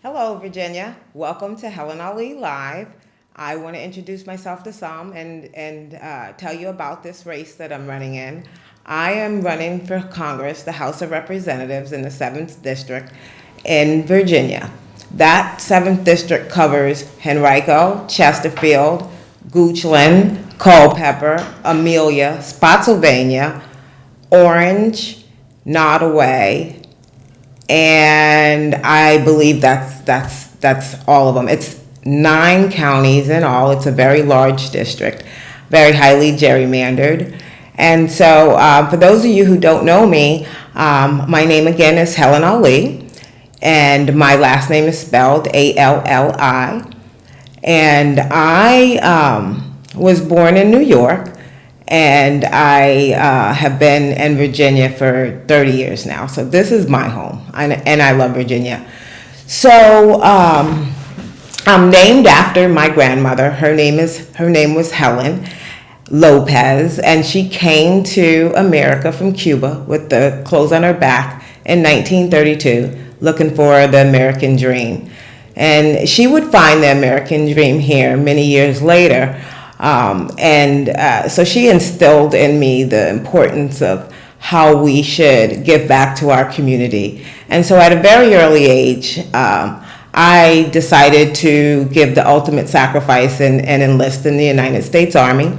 Hello, Virginia. Welcome to Helen Alli Live. I want to introduce myself to some and tell you about this race that I'm running in. I am running for Congress, the House of Representatives in the 7th District in Virginia. That 7th District covers Henrico, Chesterfield, Goochland, Culpeper, Amelia, Spotsylvania, Orange, Nottoway, and I believe that's all of them. It's 9 counties in all. It's a very large district, very highly gerrymandered. And so for those of you who don't know me, my name again is Helen Alli, and my last name is spelled A-L-L-I. And I was born in New York, and I have been in Virginia for 30 years now. So this is my home, and I love Virginia. So I'm named after my grandmother. Her name was Helen Lopez, and she came to America from Cuba with the clothes on her back in 1932, looking for the American dream. And she would find the American dream here many years later. So she instilled in me the importance of how we should give back to our community. And so at a very early age, I decided to give the ultimate sacrifice and enlist in the United States Army.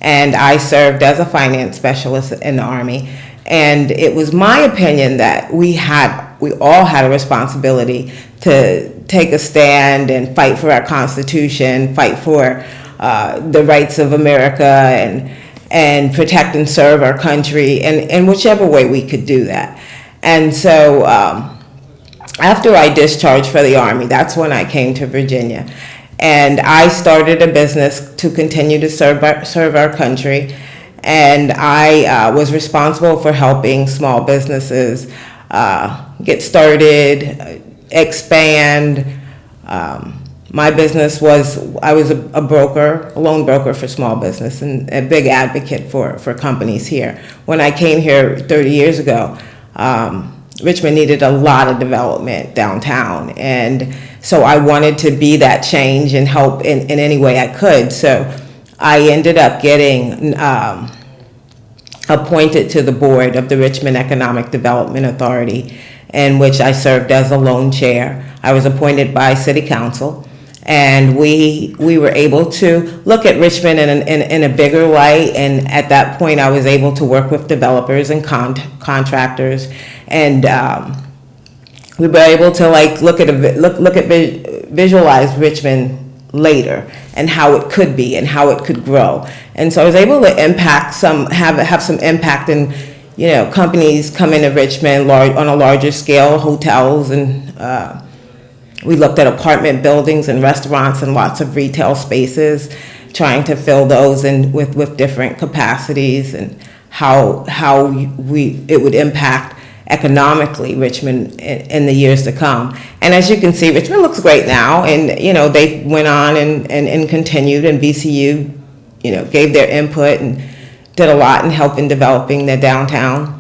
And I served as a finance specialist in the Army. And it was my opinion that we all had a responsibility to take a stand and fight for our Constitution, fight for the rights of America, and protect and serve our country in whichever way we could do that. And so after I discharged for the Army, that's when I came to Virginia. And I started a business to continue to serve our country. And I was responsible for helping small businesses get started, expand. My business I was a broker, a loan broker for small business, and a big advocate for companies here. When I came here 30 years ago, Richmond needed a lot of development downtown. And so I wanted to be that change and help in any way I could. So I ended up getting appointed to the board of the Richmond Economic Development Authority, in which I served as a loan chair. I was appointed by City Council, and we were able to look at Richmond in a bigger light. And at that point, I was able to work with developers and contractors, and we were able to visualize Richmond later and how it could be and how it could grow. And so I was able to have some impact in, companies come into Richmond on a larger scale, hotels, and we looked at apartment buildings and restaurants and lots of retail spaces, trying to fill those in with different capacities, and how it would impact economically Richmond in the years to come. And as you can see, Richmond looks great now, and they went on and continued, and VCU gave their input and did a lot in helping developing the downtown.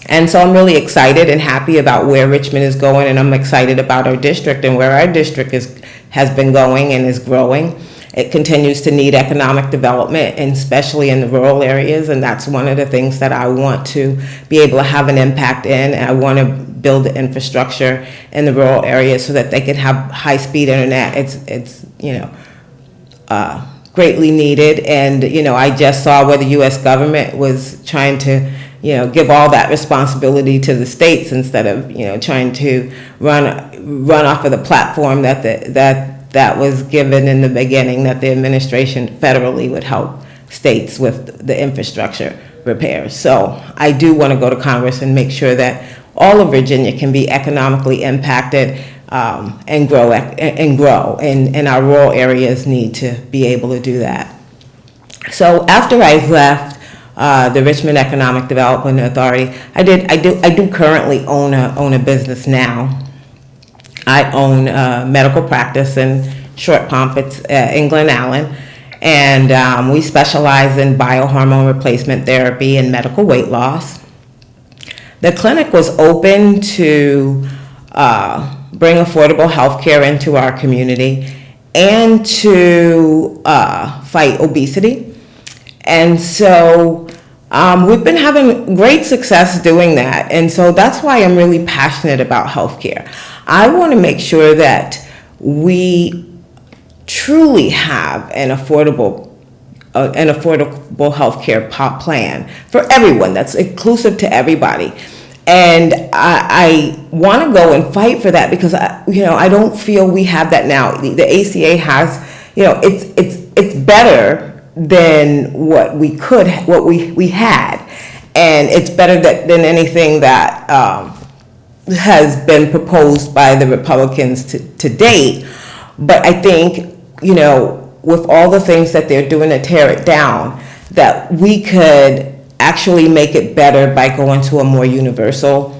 And so I'm really excited and happy about where Richmond is going, and I'm excited about our district and where our district has been going and is growing. It continues to need economic development, and especially in the rural areas, and that's one of the things that I want to be able to have an impact in. I want to build the infrastructure in the rural areas so that they can have high-speed internet. It's greatly needed, and I just saw where the U.S. government was trying to give all that responsibility to the states instead of trying to run off of the platform that was given in the beginning, that the administration federally would help states with the infrastructure repairs. So I do want to go to Congress and make sure that all of Virginia can be economically impacted and grow, and our rural areas need to be able to do that. So after I left the Richmond Economic Development Authority, I do currently own a business now. I own a medical practice in Short Pump. It's in Glen Allen, and we specialize in biohormone replacement therapy and medical weight loss. The clinic was open to bring affordable health care into our community and to fight obesity. And so we've been having great success doing that. And so that's why I'm really passionate about healthcare. I want to make sure that we truly have an affordable healthcare plan for everyone that's inclusive to everybody. And I want to go and fight for that because I don't feel we have that now. The ACA has, it's better than what we had, and it's better than anything that has been proposed by the Republicans to date. But I think, with all the things that they're doing to tear it down, that we could actually make it better by going to a more universal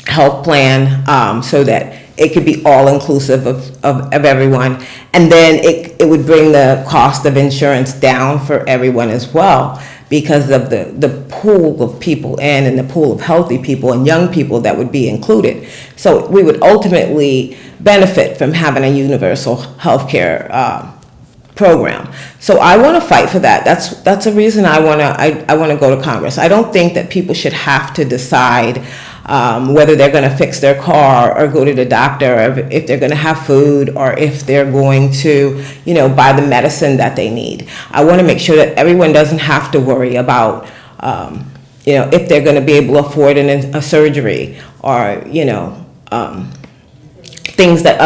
health plan, so that it could be all inclusive of everyone. And then it would bring the cost of insurance down for everyone as well, because of the pool of people and the pool of healthy people and young people that would be included. So we would ultimately benefit from having a universal healthcare program. So I want to fight for that. That's a reason I want to go to Congress. I don't think that people should have to decide whether they're going to fix their car or go to the doctor, or if they're going to have food, or if they're going to, buy the medicine that they need. I want to make sure that everyone doesn't have to worry about, if they're going to be able to afford a surgery, or, things that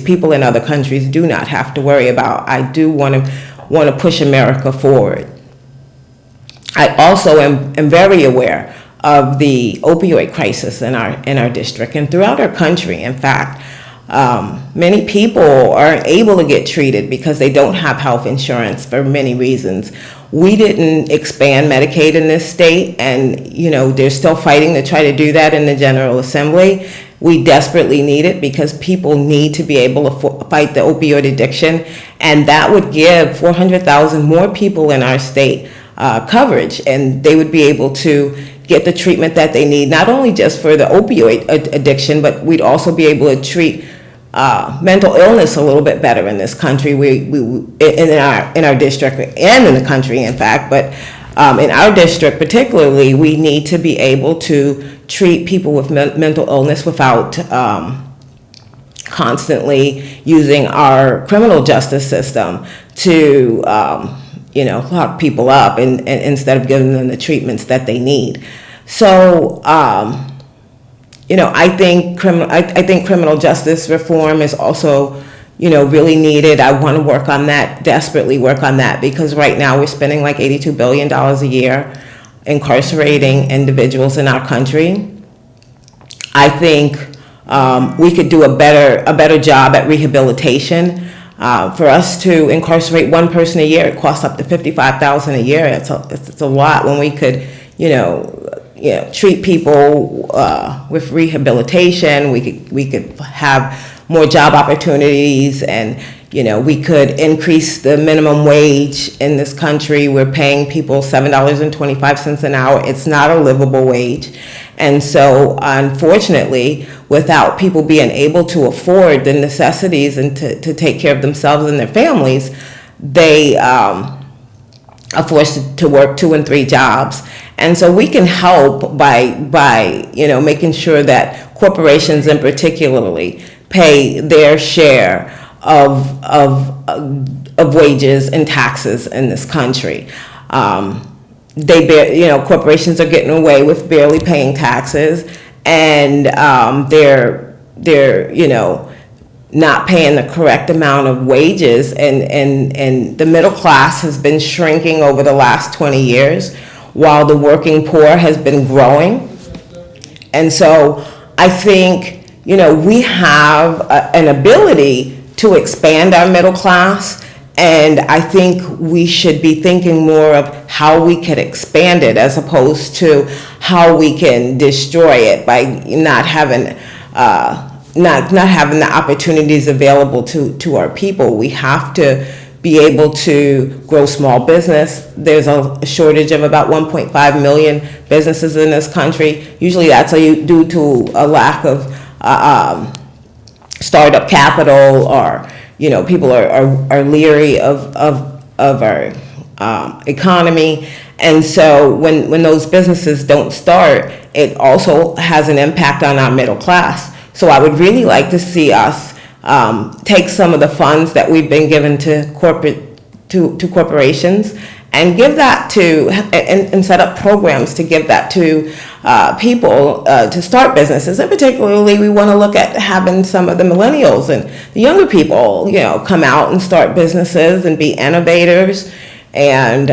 people in other countries do not have to worry about. I do want to push America forward. I also am very aware of the opioid crisis in our district and throughout our country. In fact, many people aren't able to get treated because they don't have health insurance for many reasons. We didn't expand Medicaid in this state, and they're still fighting to try to do that in the General Assembly. We desperately need it because people need to be able to fight the opioid addiction, and that would give 400,000 more people in our state coverage, and they would be able to get the treatment that they need, not only just for the opioid addiction, but we'd also be able to treat mental illness a little bit better in this country. In our district and in the country, in fact, but in our district particularly, we need to be able to treat people with mental illness without constantly using our criminal justice system to lock people up and instead of giving them the treatments that they need. So I think criminal justice reform is also really needed. I want to work on that, desperately work on that, because right now we're spending like $82 billion a year incarcerating individuals in our country. I think we could do a better job at rehabilitation. For us to incarcerate one person a year, it costs up to $55,000 a year. It's a lot when we could, treat people with rehabilitation. We could have more job opportunities, and we could increase the minimum wage in this country. We're paying people $7.25 an hour. It's not a livable wage. And so, unfortunately, without people being able to afford the necessities and to take care of themselves and their families, they are forced to work 2 and 3 jobs. And so we can help by making sure that corporations in particularly pay their share of wages and taxes in this country. Corporations are getting away with barely paying taxes, and they're not paying the correct amount of wages, and the middle class has been shrinking over the last 20 years, while the working poor has been growing. And so I think we have an ability to expand our middle class. And I think we should be thinking more of how we can expand it as opposed to how we can destroy it by not having the opportunities available to our people. We have to be able to grow small business. There's a shortage of about 1.5 million businesses in this country. Usually that's due to a lack of startup capital, or people are leery of our economy. And so when those businesses don't start, it also has an impact on our middle class. So I would really like to see us take some of the funds that we've been given to corporations and give that to, and set up programs to give that to people to start businesses. And particularly, we want to look at having some of the millennials and the younger people, come out and start businesses and be innovators. And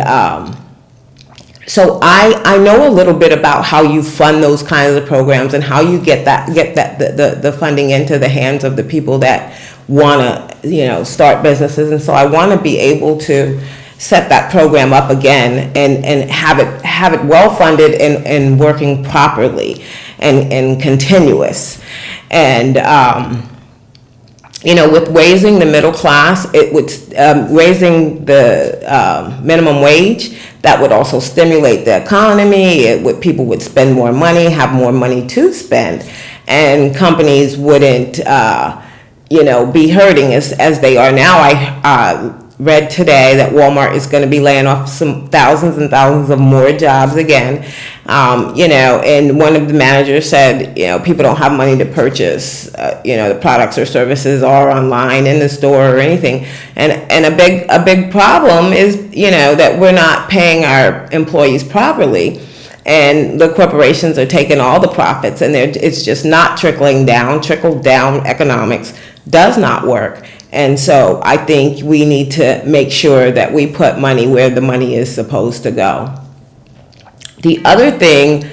so I know a little bit about how you fund those kinds of programs and how you get the funding into the hands of the people that want to start businesses. And so I want to be able to set that program up again and have it well funded and working properly and continuous. And with raising the middle class, it would raising the minimum wage. That would also stimulate the economy. People would spend more money, have more money to spend, and companies wouldn't, be hurting as they are now. I read today that Walmart is going to be laying off some thousands and thousands of more jobs again. And one of the managers said, people don't have money to purchase, the products or services are online in the store or anything. And a big problem is, that we're not paying our employees properly. And the corporations are taking all the profits, and it's just not trickling down. Trickle down economics does not work. And so I think we need to make sure that we put money where the money is supposed to go. The other thing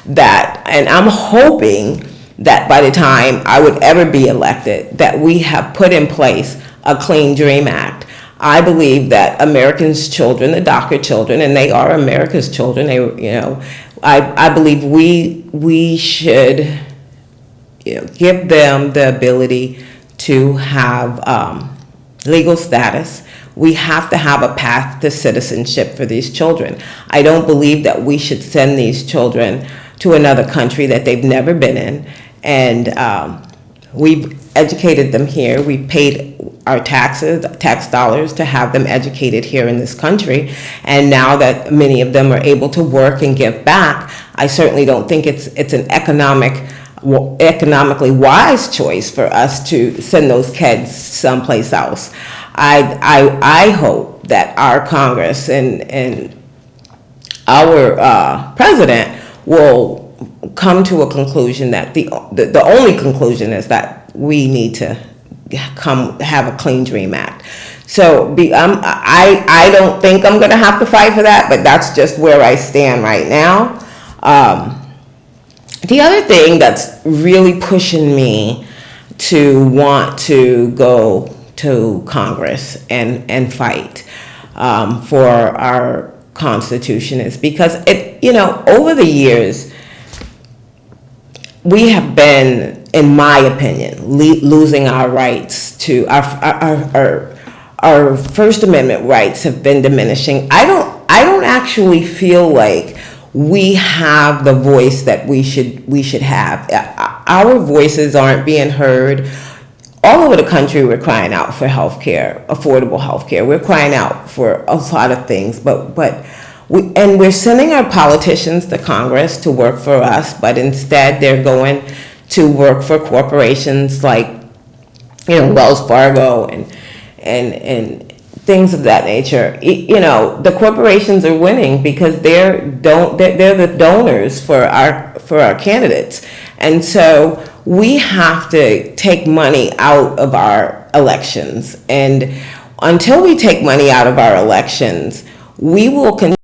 and I'm hoping that by the time I would ever be elected, that we have put in place a Clean Dream Act. I believe that Americans' children, the DACA children, and they are America's children, I believe we should give them the ability to have legal status. We have to have a path to citizenship for these children. I don't believe that we should send these children to another country that they've never been in. And we've educated them here. We've paid our tax dollars to have them educated here in this country. And now that many of them are able to work and give back, I certainly don't think it's an economically wise choice for us to send those kids someplace else. I hope that our Congress and our president will come to a conclusion that the only conclusion is that we need to have a Clean Dream Act. So I don't think I'm going to have to fight for that, but that's just where I stand right now. The other thing that's really pushing me to want to go to Congress and fight for our Constitution is because over the years, we have been, in my opinion, losing our rights to our First Amendment rights have been diminishing. I don't actually feel like we have the voice that we should have. Our voices aren't being heard. All over the country, we're crying out for health care, affordable health care. We're crying out for a lot of things, but we're sending our politicians to Congress to work for us, but instead they're going to work for corporations like, Wells Fargo and things of that nature. The corporations are winning because they're the donors for our candidates. And so we have to take money out of our elections. And until we take money out of our elections, we will continue